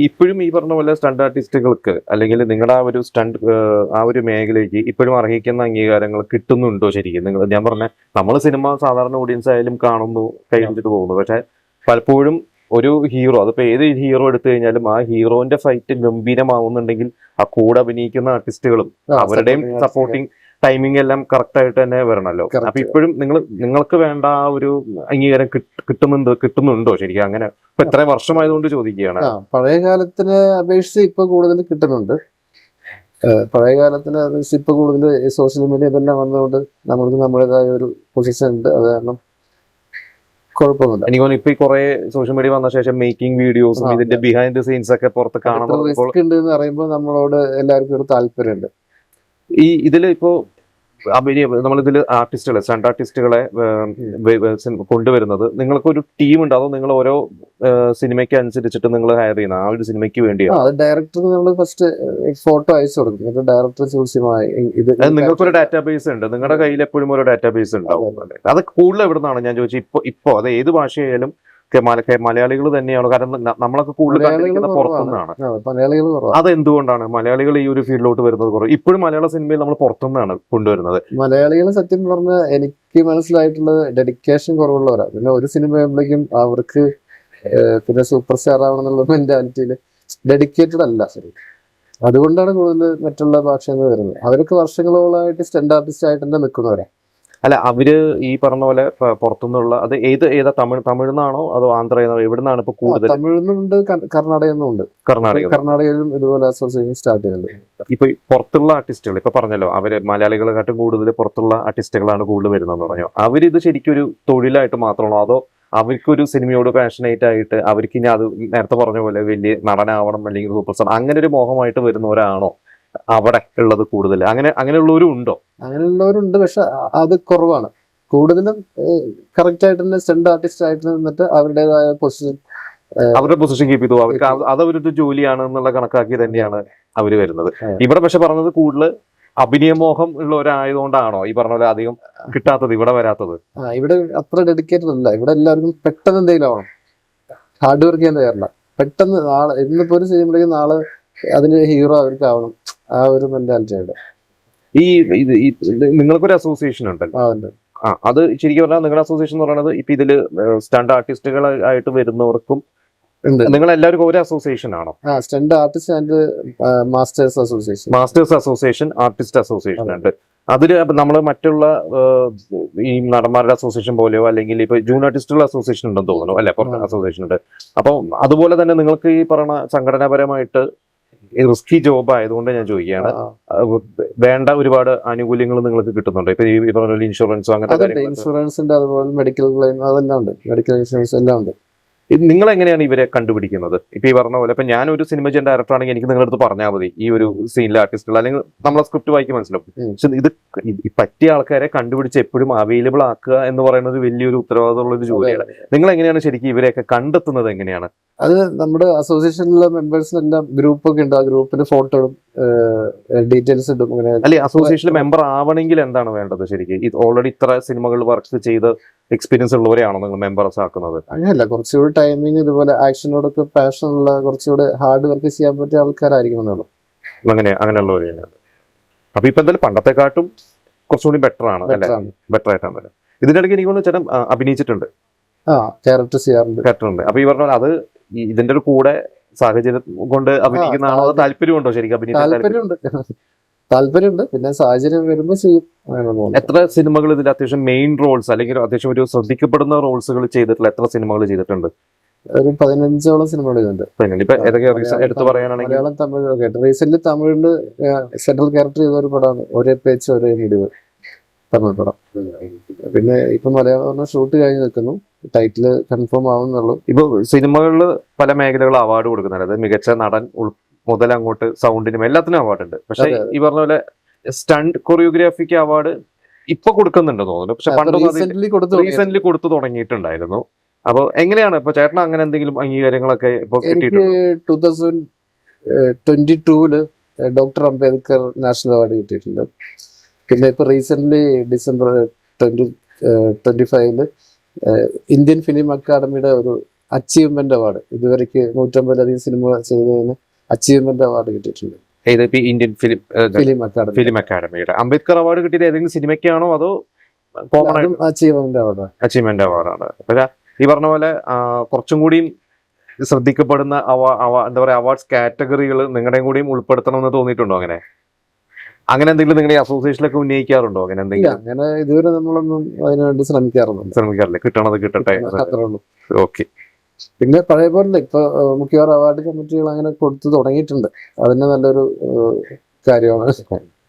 ഇപ്പോഴും ഈ പറഞ്ഞ പോലെ സ്റ്റണ്ട് ആർട്ടിസ്റ്റുകൾക്ക് അല്ലെങ്കിൽ നിങ്ങളുടെ ആ ഒരു സ്റ്റണ്ട് ആ ഒരു മേഖലയ്ക്ക് ഇപ്പോഴും അർഹിക്കുന്ന അംഗീകാരങ്ങൾ കിട്ടുന്നുണ്ടോ ശരിക്കും? ഞാൻ പറഞ്ഞ നമ്മൾ സിനിമ സാധാരണ ഓഡിയൻസ് ആയാലും കാണുന്നു, കൈവച്ചിട്ട് പോകുന്നു. പക്ഷെ പലപ്പോഴും ഒരു ഹീറോ, അതിപ്പോ ഏത് ഹീറോ എടുത്തു കഴിഞ്ഞാലും ആ ഹീറോന്റെ ഫൈറ്റ് ഗംഭീരമാവുന്നുണ്ടെങ്കിൽ ആ കൂടെ അഭിനയിക്കുന്ന ആർട്ടിസ്റ്റുകളും അവരുടെയും സപ്പോർട്ടിങ് ടൈമിംഗ് എല്ലാം കറക്റ്റ് ആയിട്ട് തന്നെ വരണല്ലോ. അപ്പൊ ഇപ്പോഴും നിങ്ങൾക്ക് വേണ്ട ആ ഒരു അംഗീകാരം കിട്ടുന്നുണ്ടോ ശരിക്കും? അങ്ങനെ ഇപ്പൊ എത്ര വർഷമായതുകൊണ്ട് ചോദിക്കുകയാണ്. പഴയ കാലത്തിനെ അപേക്ഷിച്ച് ഇപ്പൊ കൂടുതൽ കിട്ടുന്നുണ്ട്. പഴയ കാലത്തിന് അപേക്ഷിച്ച് ഇപ്പൊ കൂടുതൽ സോഷ്യൽ മീഡിയ ഇതെല്ലാം വന്നതുകൊണ്ട് നമ്മൾക്ക് നമ്മുടേതായ ഒരു പൊസിഷൻ ഉണ്ട്. അത് കാരണം കുഴപ്പമൊന്നുമില്ല. എനിക്ക് തോന്നുന്നു ഇപ്പൊ കുറെ സോഷ്യൽ മീഡിയ വന്ന ശേഷം മേക്കിംഗ് വീഡിയോസും ഇതിന്റെ ബിഹൈൻഡ് ദ സീൻസ് ഒക്കെ പുറത്ത് കാണുമ്പോൾ റിസ്ക് ഉണ്ട് എന്ന് പറയുമ്പോൾ നമ്മളോട് എല്ലാവർക്കും ഒരു താല്പര്യമുണ്ട്. ഇതിൽ ഇപ്പോ നമ്മളിതിൽ ആർട്ടിസ്റ്റുകളെ സ്റ്റണ്ട് ആർട്ടിസ്റ്റുകളെ കൊണ്ടുവരുന്നത് നിങ്ങൾക്കൊരു ടീം ഉണ്ട്, അതോ നിങ്ങൾ ഓരോ സിനിമയ്ക്ക് അനുസരിച്ചിട്ട് നിങ്ങൾ ഹയർ ചെയ്യുന്ന ആ ഒരു സിനിമയ്ക്ക് വേണ്ടിയാണ്? ഡയറക്ടർക്ക് നമ്മൾ ഫസ്റ്റ് ഫോട്ടോ അയച്ചു കൊടുക്കും. ഡയറക്ടർ ഇത് നിങ്ങൾക്കൊരു ഡാറ്റാബേസ് ഉണ്ട്, നിങ്ങളുടെ കയ്യിൽ എപ്പോഴും ഒരു ഡാറ്റാബേസ് ഉണ്ടാവും. അത് കൂടുതൽ എവിടെ നിന്നാണ് ഞാൻ ചോദിച്ചത്? ഇപ്പൊ അത് ഏത് ഭാഷയായാലും മലയാളികൾ തന്നെയാണ്, കാരണം നമ്മളൊക്കെ കൂടുതൽ കണ്ടിരിക്കുന്ന പുറത്തുനിന്നാണ്. അതെന്തുകൊണ്ടാണ് മലയാളികൾ ഈ ഒരു ഫീൽഡിലോട്ട് വരുന്നത് കുറവ്? ഇപ്പോഴും മലയാള സിനിമയിൽ നമ്മൾ പുറത്തുനിന്നാണ് കൊണ്ടുവരുന്നത്. മലയാളികൾ സത്യം പറഞ്ഞാൽ എനിക്ക് മനസ്സിലായിട്ടുള്ളത് ഡെഡിക്കേഷൻ കുറവുള്ളവരാണ്. പിന്നെ ഒരു സിനിമ ആകുമ്പോഴേക്കും അവർക്ക് പിന്നെ സൂപ്പർ സ്റ്റാർ ആവണമെന്നുള്ള മെന്റാലിറ്റിയിൽ ഡെഡിക്കേറ്റഡ് അല്ല. ശരി, അതുകൊണ്ടാണ് കൂടുതൽ മറ്റുള്ള ഭാഷയിൽ നിന്ന് വരുന്നത്. അവർക്ക് വർഷങ്ങളോളമായിട്ട് സ്റ്റണ്ട് ആർട്ടിസ്റ്റ് ആയിട്ട് തന്നെ നിൽക്കുന്നവരാ. അല്ല, അവര് ഈ പറഞ്ഞ പോലെ പുറത്തുനിന്നുള്ള അത് ഏതാ തമിഴ്നാണോ അതോ ആന്ധ്രയെന്നോ എവിടുന്നാണ് ഇപ്പൊ കൂടുതൽ? തമിഴ്ന്നുണ്ട്, കർണാടകയിലുണ്ട്. കർണാടകയിലും ഇതുപോലെ അസോസിയേഷൻ സ്റ്റാർട്ട് ചെയ്യുന്നുണ്ട്. ഇപ്പൊ പുറത്തുള്ള ആർട്ടിസ്റ്റുകൾ ഇപ്പൊ പറഞ്ഞല്ലോ, അവര് മലയാളികളെക്കാട്ടും കൂടുതൽ പുറത്തുള്ള ആർട്ടിസ്റ്റുകളാണ് കൂടുതൽ വരുന്നതെന്ന് പറഞ്ഞു. അവരിത് ശരിക്കും ഒരു തൊഴിലായിട്ട് മാത്രമാണോ, അതോ അവർക്കൊരു സിനിമയോട് പാഷനേറ്റ് ആയിട്ട് അവർക്ക് ഇനി അത് നേരത്തെ പറഞ്ഞ പോലെ വലിയ നടനാവണം അല്ലെങ്കിൽ സൂപ്പർ സ്റ്റാർ അങ്ങനെ ഒരു മോഹമായിട്ട് വരുന്നവരാണോ അവിടെ ഉള്ളത് കൂടുതൽ? അങ്ങനെയുള്ളവരും ഉണ്ടോ? അങ്ങനെയുള്ളവരുണ്ട്, പക്ഷെ അത് കുറവാണ്. കൂടുതലും കറക്റ്റ് ആയിട്ട് തന്നെ സ്റ്റണ്ട് ആർട്ടിസ്റ്റ് ആയിട്ട് നിന്നിട്ട് അവരുടെ പൊസിഷൻ കീപ്പ് ചെയ്തു. അവർക്ക് അതവരൊരു ജോലിയാണ് എന്നുള്ള കണക്കാക്കി തന്നെയാണ് അവര് വരുന്നത്. ഇവിടെ പക്ഷെ പറഞ്ഞത് കൂടുതൽ അഭിനയമോഹം ഉള്ളവരായതുകൊണ്ടാണോ ഈ പറഞ്ഞ പോലെ അധികം കിട്ടാത്തത്, ഇവിടെ വരാത്തത്? ഇവിടെ അത്ര ഡെഡിക്കേറ്റഡ് അല്ല. ഇവിടെ എല്ലാവർക്കും പെട്ടെന്ന് എന്തെങ്കിലും ആവണം, ഹാർഡ് വർക്ക് ചെയ്യാൻ തയ്യാറില്ല. പെട്ടെന്ന് നാളെ ഇന്നിപ്പോ ഒരു ചെയ്യുമ്പോഴേക്കും നാളെ അതിന്റെ ഹീറോ അവർക്ക് ആവണം, ആ ഒരു മെന്റാലിറ്റി ഉണ്ട്. നിങ്ങൾക്കൊരു അസോസിയേഷൻ ഉണ്ടല്ലോ, അത് ശരിക്കും പറഞ്ഞാൽ നിങ്ങളുടെ അസോസിയേഷൻ എന്ന് പറയുന്നത് ഇപ്പൊ ഇതില് സ്റ്റണ്ട് ആർട്ടിസ്റ്റുകളായിട്ട് വരുന്നവർക്കും നിങ്ങൾ എല്ലാവർക്കും ഒരു അസോസിയേഷൻ ആണോ? Stunt artist and masters association artist association ഉണ്ട്. അതില് നമ്മൾ മറ്റുള്ള ഈ നടന്മാരുടെ അസോസിയേഷൻ പോലെയോ അല്ലെങ്കിൽ ഇപ്പൊ ജൂനിയർ ആർട്ടിസ്റ്റുകളുടെ അസോസിയേഷൻ ഉണ്ടെന്ന് തോന്നുന്നു അല്ലെ? പുറത്ത് അസോസിയേഷൻ ഉണ്ട്. അപ്പൊ അതുപോലെ തന്നെ നിങ്ങൾക്ക് ഈ പറഞ്ഞ സംഘടനാപരമായിട്ട് റിസ്കി ജോബ് ആയതുകൊണ്ട് ഞാൻ ചോദിക്കുകയാണ്, വേണ്ട ഒരുപാട് ആനുകൂല്യങ്ങൾ നിങ്ങൾക്ക് കിട്ടുന്നുണ്ട്? ഇപ്പൊ ഈ പറഞ്ഞ ഇൻഷുറൻസോ അങ്ങനത്തെ ഇൻഷുറൻസിന്റെ അതുപോലെ മെഡിക്കൽ ക്ലെയിം അതെല്ലാം ഉണ്ട്, മെഡിക്കൽ ഇൻഷുറൻസ് എല്ലാം ഉണ്ട്. നിങ്ങൾ എങ്ങനെയാണ് ഇവരെ കണ്ടുപിടിക്കുന്നത്? ഇപ്പൊ ഈ പറഞ്ഞ പോലെ ഇപ്പൊ ഞാനൊരു സിനിമ ചെയ്യാൻ ഡയറക്ടർ ആണെങ്കിൽ എനിക്ക് നിങ്ങളുടെ അടുത്ത് പറഞ്ഞാൽ മതി ഈ ഒരു സീനിലെ ആർട്ടിസ്റ്റുകൾ, അല്ലെങ്കിൽ നമ്മളെ സ്ക്രിപ്റ്റ് വായിക്കാൻ മനസ്സിലാവും. പക്ഷെ ഇത് പറ്റിയ ആൾക്കാരെ കണ്ടുപിടിച്ച് എപ്പോഴും അവൈലബിൾ ആക്കുക എന്ന് പറയുന്നത് വലിയൊരു ഉത്തരവാദിത്തമുള്ള ഒരു ജോലിയാണ്. നിങ്ങൾ എങ്ങനെയാണ് ശരിക്കും ഇവരെയൊക്കെ കണ്ടെത്തുന്നത്? എങ്ങനെയാണ് അത്? നമ്മുടെ അസോസിയേഷനിലെ മെമ്പേഴ്സിനെല്ലാം ഗ്രൂപ്പ് ഒക്കെ ഉണ്ട്, ആ ഗ്രൂപ്പിന് ഫോട്ടോ ഡീറ്റെയിൽസ് ഇടും. അല്ലെ, അസോസിയേഷനിൽ മെമ്പർ ആവണമെങ്കിൽ എന്താണ് വേണ്ടത് ശരിക്കും? ഓൾറെഡി ഇത്ര സിനിമകൾ വർക്ക് ചെയ്ത് എക്സ്പീരിയൻസ് ഉള്ളവരെയാണോ നിങ്ങൾ മെമ്പേഴ്സ് ആക്കുന്നത്? അങ്ങനെയല്ല, കുറച്ചുകൂടി ടൈമിങ് ഇതുപോലെ ആക്ഷനോടൊക്കെ പാഷനുള്ള കുറച്ചുകൂടി ഹാർഡ് വർക്ക് ചെയ്യാൻ പറ്റിയ ആൾക്കാരായിരിക്കും. അങ്ങനെയുള്ളവരെയാണ്. അപ്പൊ ഇപ്പൊ എന്തായാലും പണ്ടത്തെക്കാട്ടും കുറച്ചുകൂടി ബെറ്റർ ആണ് അല്ലെ? ബെറ്റർ ആയിട്ടാണ്. ഇതിന്റെ ഇടയ്ക്ക് എനിക്ക് ചേട്ടൻ അഭിനയിച്ചിട്ടുണ്ട്, ക്യാരക്ടർ ഉണ്ട്. അപ്പൊ ഈ പറഞ്ഞ അത് ഇതിന്റെ ഒരു കൂടെ സാഹചര്യം കൊണ്ട് അഭിനയിക്കുന്നതാണോ, അത് താല്പര്യമുണ്ടോ ശരിക്കും അഭിനയിക്കാൻ? താല്പര്യമുണ്ട്, പിന്നെ സാഹചര്യം വരുമ്പോൾ ചെയ്യും. എത്ര സിനിമകൾ ഇതിൽ അത്യാവശ്യം മെയിൻ റോൾസ് അല്ലെങ്കിൽ അത്യാവശ്യം ഒരു ശ്രദ്ധിക്കപ്പെടുന്ന റോൾസുകൾ ചെയ്തിട്ടുള്ള എത്ര സിനിമകൾ ചെയ്തിട്ടുണ്ട്? ഒരു 15ഓളം സിനിമകൾ ചെയ്തിട്ടുണ്ട്. ഇപ്പൊ ഏതൊക്കെ എടുത്തു പറയാനാണെങ്കിൽ മലയാളം, തമിഴ്. റീസെന്റ് തമിഴില് സെൻട്രൽ ക്യാരക്ടർ ചെയ്ത ഒരു പടമാണ് ഒരേ പേച്ച് ഒരേ മിടിവ്, തമിഴ് പടം. പിന്നെ ഇപ്പൊ മലയാളം ഷൂട്ട് കഴിഞ്ഞ് നിൽക്കുന്നു, ടൈറ്റില് കൺഫേം ആവുന്നുള്ളൂ. ഇപ്പൊ സിനിമകളിൽ പല മേഖലകൾ അവാർഡ് കൊടുക്കുന്നുണ്ട്, മികച്ച നടൻ മുതൽ അങ്ങോട്ട് സൗണ്ടിനും എല്ലാത്തിനും അവാർഡ് ഉണ്ട്. പക്ഷെ ഈ പറഞ്ഞ പോലെ സ്റ്റണ്ട് കൊറിയോഗ്രാഫിക്ക് അവാർഡ് ഇപ്പൊ കൊടുക്കുന്നുണ്ട് തോന്നുന്നു, പക്ഷെ പണ്ട് റീസെന്റ് കൊടുത്തു തുടങ്ങിയിട്ടുണ്ടായിരുന്നു. അപ്പൊ എങ്ങനെയാണ് ഇപ്പൊ ചേട്ടൻ അങ്ങനെ എന്തെങ്കിലും അംഗീകാരങ്ങളൊക്കെ ഇപ്പൊ കിട്ടിയിട്ടുണ്ട്? 2022 ഡോക്ടർ അംബേദ്കർ നാഷണൽ അവാർഡ് കിട്ടിയിട്ടുണ്ട്. പിന്നെ ഇപ്പൊ റീസെന്റ് ഡിസംബർ 2025 ഇന്ത്യൻ ഫിലിം അക്കാദമിയുടെ ഒരു അച്ചീവ്മെന്റ് അവാർഡ് ഇതുവരെയ്ക്ക് 150ലധികം സിനിമ ചെയ്തതിന് അച്ചീവ്മെന്റ് അവാർഡ് കിട്ടിയിട്ടുണ്ട് ഏത് Indian film film academy. Film അക്കാദമിയുടെ അംബേദ്കർ അവാർഡ് കിട്ടിയത് ഏതെങ്കിലും സിനിമയ്ക്കാണോ അതോ കോമൺ അതും അച്ചീവ്മെന്റ് അവാർഡാണ്. അച്ചീവ്മെന്റ് അവാർഡാണ്? പക്ഷേ ഈ പറഞ്ഞ പോലെ കുറച്ചും കൂടിയും ശ്രദ്ധിക്കപ്പെടുന്ന എന്താ പറയാ അവാർഡ്സ് കാറ്റഗറികൾ നിങ്ങളുടെയും കൂടിയും ഉൾപ്പെടുത്തണം എന്ന് തോന്നിയിട്ടുണ്ടോ? അങ്ങനെ എന്തെങ്കിലും നിങ്ങളുടെ അസോസിയേഷനിലൊക്കെ ഉന്നയിക്കാറുണ്ടോ? അങ്ങനെ ഇല്ല, എന്തെങ്കിലും അങ്ങനെ ഇതുവരെ നമ്മളൊന്നും അതിനുവേണ്ടി ശ്രമിക്കാറൊന്നുമില്ല. ശ്രമിക്കാറില്ല? കിട്ടണത് കിട്ടട്ടെ. അത്രേ ഉള്ളൂ. ഓക്കെ. പിന്നെ പഴയ പോലെ ഇപ്പൊ മിക്കവാറും അവാർഡ് കമ്മിറ്റികൾ അങ്ങനെ കൊടുത്തു തുടങ്ങിയിട്ടുണ്ട്. അതിന് നല്ലൊരു കാര്യമാണ്.